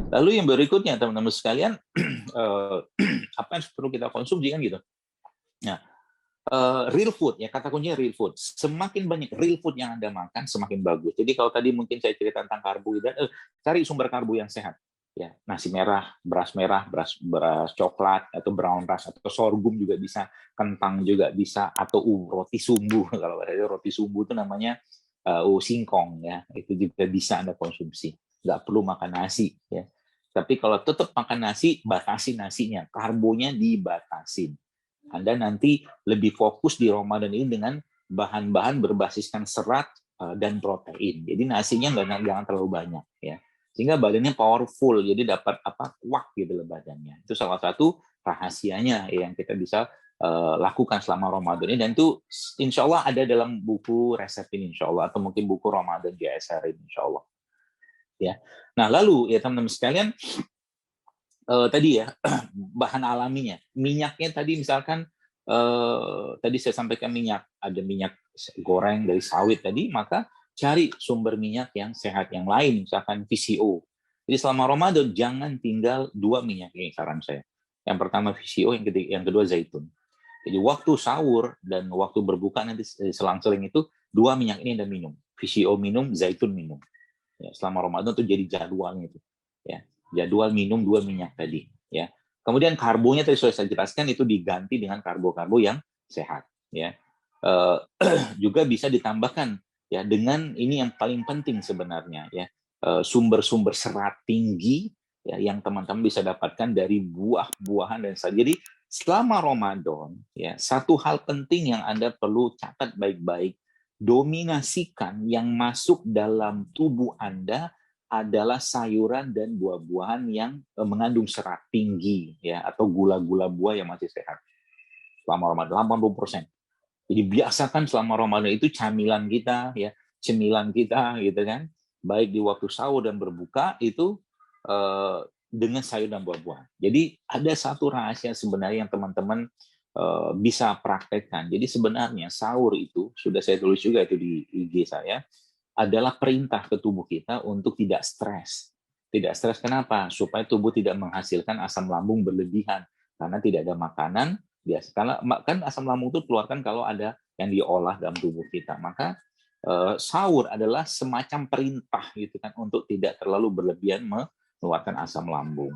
Lalu yang berikutnya teman-teman sekalian, apa yang perlu kita konsumsi kan gitu. Nah, real food ya, kata kuncinya real food. Semakin banyak real food yang Anda makan, semakin bagus. Jadi kalau tadi mungkin saya cerita tentang karbohidrat, cari sumber karbo yang sehat. Ya, nasi merah, beras coklat atau brown rice atau sorghum juga bisa, kentang juga bisa, atau roti sumbu. Kalau ada roti sumbu itu namanya singkong ya, itu juga bisa Anda konsumsi. Nggak perlu makan nasi ya. Tapi kalau tetap makan nasi, batasi nasinya, karbonya dibatasin. Anda nanti lebih fokus di Ramadan ini dengan bahan-bahan berbasiskan serat dan protein. Jadi nasinya jangan terlalu banyak ya. Sehingga badannya powerful, jadi dapat kuat gitu loh badannya. Itu salah satu rahasianya yang kita bisa lakukan selama Ramadan ini, dan itu insya Allah ada dalam buku resep ini insya Allah, atau mungkin buku Ramadan GSR ini insya Allah. Ya. Nah lalu ya teman-teman sekalian, tadi ya bahan alaminya, minyaknya tadi misalkan tadi saya sampaikan minyak, ada minyak goreng dari sawit tadi, maka cari sumber minyak yang sehat yang lain, misalkan VCO. Jadi selama Ramadan jangan tinggal 2 minyak ini saran saya. Yang pertama VCO, yang kedua zaitun. Jadi waktu sahur dan waktu berbuka nanti selang-seling itu 2 minyak ini Anda minum. VCO minum, zaitun minum. Ya, selama Ramadan itu jadi jadwalnya itu. Ya, jadwal minum 2 minyak tadi. Ya. Kemudian karbonya tadi sudah saya jelaskan, itu diganti dengan karbo-karbo yang sehat. Ya. Juga bisa ditambahkan ya dengan ini yang paling penting sebenarnya ya, sumber-sumber serat tinggi ya yang teman-teman bisa dapatkan dari buah-buahan dan sayur. Jadi selama Ramadan ya, satu hal penting yang Anda perlu catat baik-baik, dominasikan yang masuk dalam tubuh Anda adalah sayuran dan buah-buahan yang mengandung serat tinggi ya, atau gula-gula buah yang masih sehat selama Ramadan 80%. Jadi biasakan selama Ramadan itu camilan kita ya, cemilan kita gitu kan, baik di waktu sahur dan berbuka itu dengan sayur dan buah-buahan. Jadi ada satu rahasia sebenarnya yang teman-teman bisa praktekkan. Jadi sebenarnya sahur itu, sudah saya tulis juga itu di IG saya, adalah perintah ke tubuh kita untuk tidak stres. Tidak stres kenapa? Supaya tubuh tidak menghasilkan asam lambung berlebihan. Karena tidak ada makanan, biasa. Karena kan asam lambung itu keluarkan kalau ada yang diolah dalam tubuh kita. Maka sahur adalah semacam perintah gitu kan, untuk tidak terlalu berlebihan mengeluarkan asam lambung.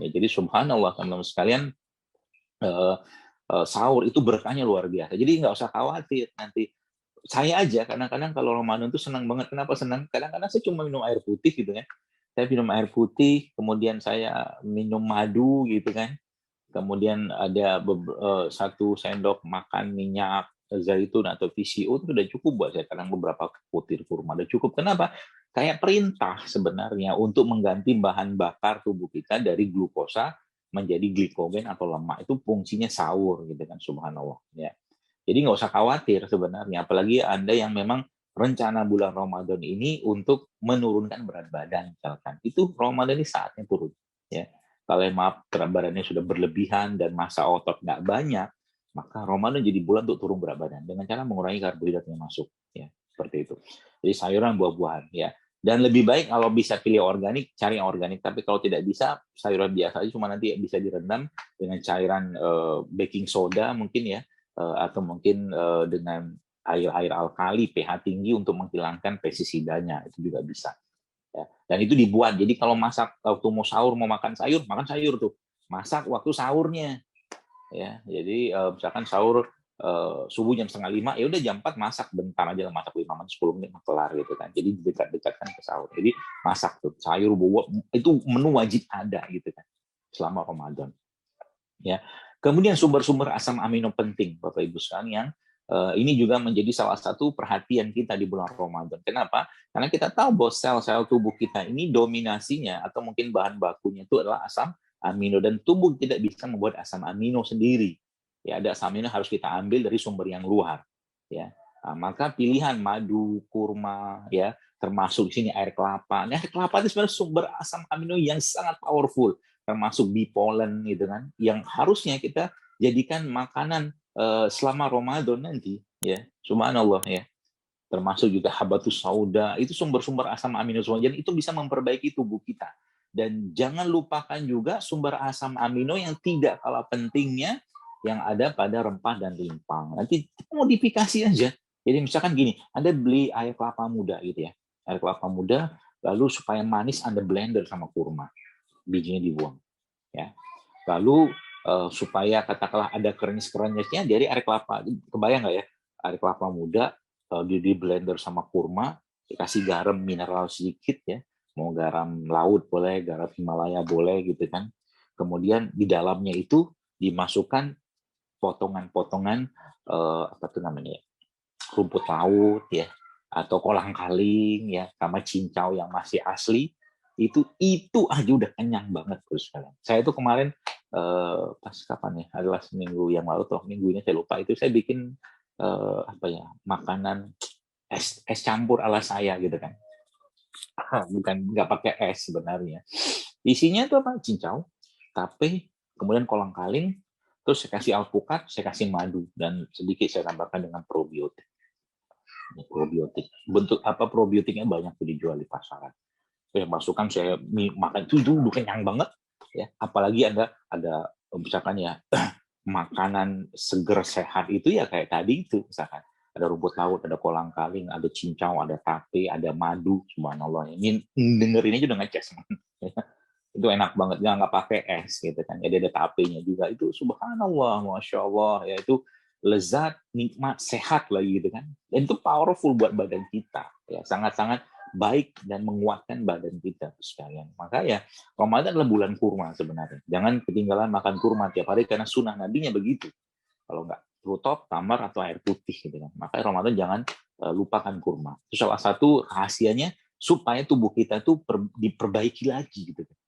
Ya, jadi subhanallah teman-teman sekalian, sahur itu berkahnya luar biasa. Jadi nggak usah khawatir nanti. Saya aja kadang-kadang kalau Ramadan tuh senang banget. Kenapa senang? Kadang-kadang saya cuma minum air putih gitu kan. Saya minum air putih, kemudian saya minum madu gitu kan. Kemudian ada 1 sendok makan minyak zaitun atau VCO, itu udah cukup buat saya. Kadang beberapa butir kurma udah cukup. Kenapa? Kayak perintah sebenarnya untuk mengganti bahan bakar tubuh kita dari glukosa menjadi glikogen atau lemak. Itu fungsinya sahur gitu kan, subhanallah ya. Jadi nggak usah khawatir sebenarnya, apalagi Anda yang memang rencana bulan Ramadan ini untuk menurunkan berat badan misalkan. Itu Ramadan ini saatnya turun. Ya. Kalau maaf berat badannya sudah berlebihan dan massa otot nggak banyak, maka Ramadan jadi bulan untuk turun berat badan dengan cara mengurangi karbohidrat yang masuk. Ya, seperti itu. Jadi sayuran, buah-buahan. Ya. Dan lebih baik kalau bisa pilih organik, cari yang organik. Tapi kalau tidak bisa, sayuran biasa aja, cuma nanti bisa direndam dengan cairan baking soda mungkin ya, atau mungkin dengan air alkali pH tinggi untuk menghilangkan pestisidanya, itu juga bisa ya. Dan itu dibuat, jadi kalau masak waktu mau sahur mau makan sayur tuh, masak waktu sahurnya ya. Jadi misalkan sahur subuh jam 4:30, ya udah jam 4 masak bentar aja, masak 5 menit 10 menit kelar gitu kan. Jadi dekat-dekatkan ke sahur, jadi masak tuh sayur, buah, itu menu wajib ada gitu kan selama Ramadan ya. Kemudian sumber-sumber asam amino penting, Bapak Ibu sekalian, ini juga menjadi salah satu perhatian kita di bulan Ramadan. Kenapa? Karena kita tahu bahwa sel-sel tubuh kita ini dominasinya atau mungkin bahan bakunya itu adalah asam amino, dan tubuh tidak bisa membuat asam amino sendiri. Ya, ada asam amino harus kita ambil dari sumber yang luar. Ya, nah, maka pilihan madu, kurma, ya, termasuk di sini air kelapa. Nah, air kelapa itu sebenarnya sumber asam amino yang sangat powerful, termasuk bipolen gitu kan, yang harusnya kita jadikan makanan selama Ramadan nanti ya, subhanallah ya. Termasuk juga habatus sauda, itu sumber-sumber asam amino semua, jadi itu bisa memperbaiki tubuh kita. Dan jangan lupakan juga sumber asam amino yang tidak kalah pentingnya yang ada pada rempah dan rimpang. Nanti modifikasi aja. Jadi misalkan gini, Anda beli air kelapa muda gitu ya. Air kelapa muda, lalu supaya manis Anda blender sama kurma. Bijinya dibuang. Ya. Lalu supaya katakanlah ada kernis-kernisnya dari air kelapa. Kebayang nggak ya? Air kelapa muda di blender sama kurma, dikasih garam mineral sedikit ya. Mau garam laut boleh, garam Himalaya boleh gitu kan. Kemudian di dalamnya itu dimasukkan potongan-potongan apa tuh namanya ya, rumput laut ya, atau kolang-kaling ya, sama cincau yang masih asli, itu aja udah kenyang banget terus kalian. Saya itu kemarin pas kapan ya, adalah seminggu yang lalu atau minggunya saya lupa, itu saya bikin apa ya, makanan es campur ala saya gitu kan. Bukan, nggak pakai es sebenarnya. Isinya itu apa? Cincau, tape, kemudian kolang-kaling, terus saya kasih alpukat, saya kasih madu, dan sedikit saya tambahkan dengan probiotik. Probiotik. Bentuk apa probiotiknya banyak tuh dijual di pasaran. Saya masukkan, saya makan itu udah kenyang banget. Ya, apalagi ada misalkan ya makanan seger sehat itu ya kayak tadi itu misalkan ada rumput laut, ada kolang-kaling, ada cincau, ada tape, ada madu, subhanallah. Ini dengerin aja udah ngeces. Itu enak banget, nggak pakai es gitu kan. Jadi ada tapenya juga, itu subhanallah, masya Allah ya, itu lezat, nikmat, sehat lagi gitu kan. Dan itu powerful buat badan kita, ya sangat-sangat baik dan menguatkan badan kita sekalian. Maka ya Ramadan adalah bulan kurma sebenarnya. Jangan ketinggalan makan kurma tiap hari karena sunnah nabinya begitu. Kalau nggak rutop, tamar atau air putih gitu kan. Maka Ramadan jangan lupakan kurma. Itu salah satu rahasianya supaya tubuh kita tuh diperbaiki lagi gitu kan.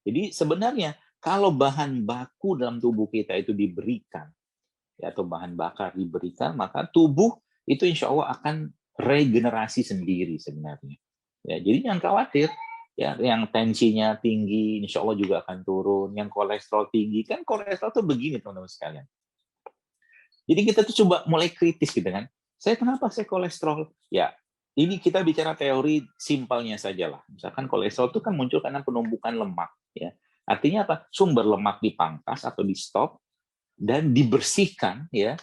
Jadi sebenarnya kalau bahan baku dalam tubuh kita itu diberikan, ya, atau bahan bakar diberikan, maka tubuh itu insya Allah akan regenerasi sendiri sebenarnya. Ya, jadi jangan khawatir. Ya, yang tensinya tinggi, insya Allah juga akan turun. Yang kolesterol tinggi, kan kolesterol tuh begini teman-teman sekalian. Jadi kita tuh coba mulai kritis gitu kan. Kenapa saya kolesterol? Ya, ini kita bicara teori simpelnya saja lah. Misalkan kolesterol itu kan muncul karena penumpukan lemak. Ya. Artinya apa? Sumber lemak dipangkas atau di stop dan dibersihkan ya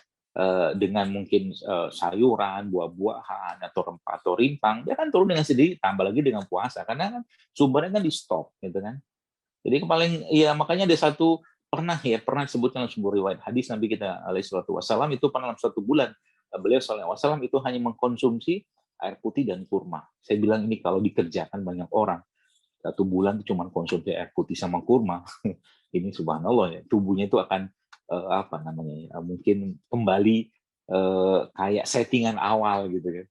dengan mungkin sayuran, buah-buahan atau rempah atau rimpang. Dia kan turun dengan sendiri, tambah lagi dengan puasa karena kan sumbernya kan di stop gitu kan. Jadi paling ya makanya ada pernah disebutkan dalam sebuah riwayat hadis Nabi kita alaihi salatu wasallam itu pernah dalam satu bulan beliau sallallahu alaihi wasallam itu hanya mengkonsumsi air putih dan kurma. Saya bilang ini kalau dikerjakan banyak orang satu bulan itu cuma konsumsi air putih sama kurma, ini subhanallah ya tubuhnya itu akan apa namanya ya, mungkin kembali kayak settingan awal gitu kan.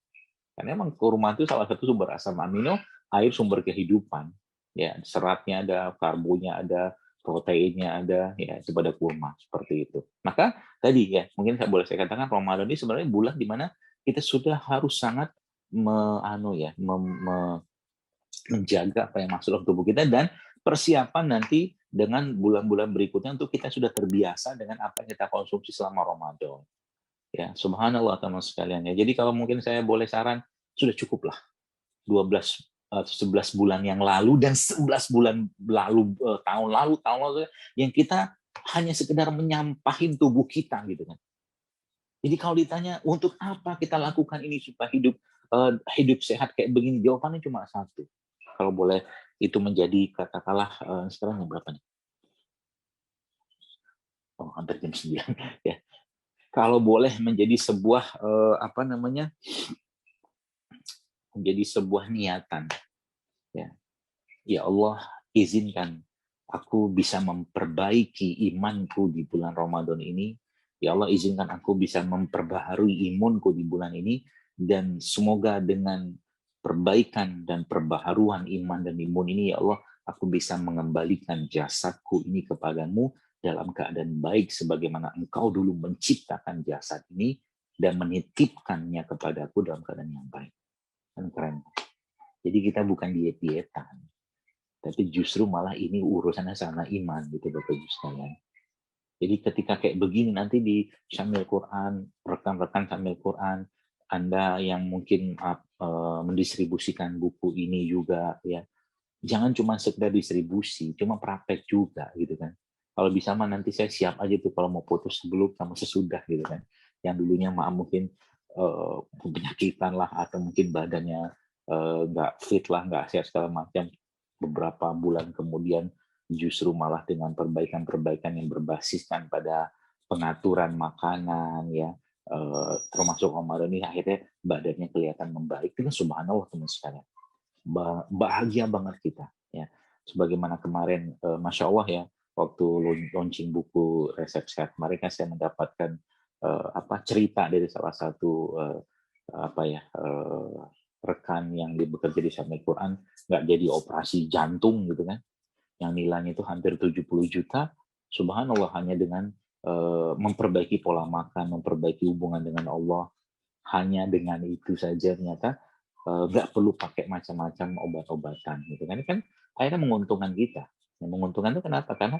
Karena emang kurma itu salah satu sumber asam amino, air sumber kehidupan. Ya, seratnya ada, karbonya ada, proteinnya ada, ya itu pada kurma seperti itu. Maka tadi ya, mungkin saya katakan Ramadan ini sebenarnya bulan di mana kita sudah harus sangat menjaga apa yang masuk dalam tubuh kita dan persiapan nanti dengan bulan-bulan berikutnya untuk kita sudah terbiasa dengan apa yang kita konsumsi selama Ramadan. Ya, subhanallah teman sekalian ya. Jadi kalau mungkin saya boleh saran, sudah cukuplah 12 atau 11 bulan yang lalu dan 11 bulan lalu tahun lalu yang kita hanya sekedar menyampahin tubuh kita gitu kan. Jadi kalau ditanya untuk apa kita lakukan ini supaya hidup sehat kayak begini, jawabannya cuma satu. Kalau boleh itu menjadi katakanlah sekarang berapa nih? Oh, hampir jam 9 ya. Kalau boleh menjadi sebuah menjadi sebuah niatan ya. Ya Allah, izinkan aku bisa memperbaiki imanku di bulan Ramadan ini. Ya Allah, izinkan aku bisa memperbaharui imunku di bulan ini dan semoga dengan perbaikan dan perbaharuan iman dan imun ini ya Allah, aku bisa mengembalikan jasadku ini kepadamu dalam keadaan baik sebagaimana Engkau dulu menciptakan jasad ini dan menitipkannya kepadaku dalam keadaan yang baik. Kan keren. Jadi kita bukan diet-dietan, tapi justru malah ini urusannya sama iman gitu Bapak Ibu sekalian. Jadi ketika kayak begini nanti di Syamil Quran, rekan-rekan Syamil Quran, Anda yang mungkin mendistribusikan buku ini juga ya, jangan cuma sekedar distribusi, cuma praktek juga gitu kan. Kalau bisa mah nanti saya siap aja tuh kalau mau putus sebelum sama sesudah gitu kan. Yang dulunya maaf mungkin penyakitan lah atau mungkin badannya nggak fit lah, nggak sehat segala macam. Beberapa bulan kemudian justru malah dengan perbaikan-perbaikan yang berbasiskan pada pengaturan makanan ya, termasuk Ramadan ini akhirnya badannya kelihatan membaik. Itu kan subhanallah teman sekalian. Bahagia banget kita ya, sebagaimana kemarin masya Allah ya, waktu launching buku resep sehat kemarin kan saya mendapatkan cerita dari salah satu rekan yang bekerja di Samping Quran, nggak jadi operasi jantung gitu kan, yang nilainya itu hampir 70 juta, subhanallah hanya dengan memperbaiki pola makan, memperbaiki hubungan dengan Allah, hanya dengan itu saja ternyata nggak perlu pakai macam-macam obat-obatan gitu kan. Ini kan akhirnya menguntungkan kita. Yang menguntungkan itu kenapa? Karena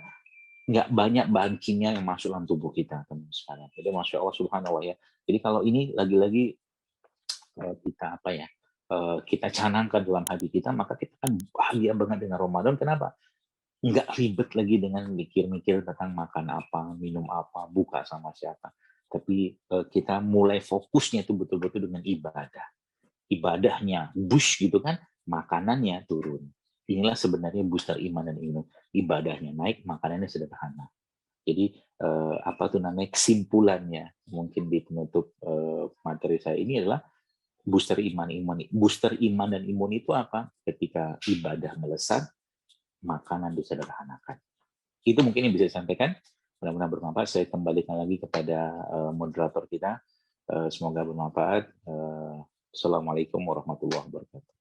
nggak banyak bahan kimia yang masuk dalam tubuh kita teman sekarang. Jadi masya Allah subhanallah ya. Jadi kalau ini lagi-lagi kita canangkan dalam hati kita, maka kita kan bahagia banget dengan Ramadan. Kenapa? Nggak ribet lagi dengan mikir-mikir tentang makan apa, minum apa, buka sama siapa. Tapi kita mulai fokusnya itu betul-betul dengan ibadah. Ibadahnya boost gitu kan, makanannya turun. Inilah sebenarnya booster iman dan imun. Ibadahnya naik, makanannya sederhana. Jadi kesimpulannya mungkin di penutup materi saya ini adalah booster iman dan imun itu apa? Ketika ibadah melesat, makanan disederhanakan. Itu mungkin yang bisa disampaikan. Mudah-mudahan bermanfaat. Saya kembalikan lagi kepada moderator kita. Semoga bermanfaat. Assalamualaikum warahmatullahi wabarakatuh.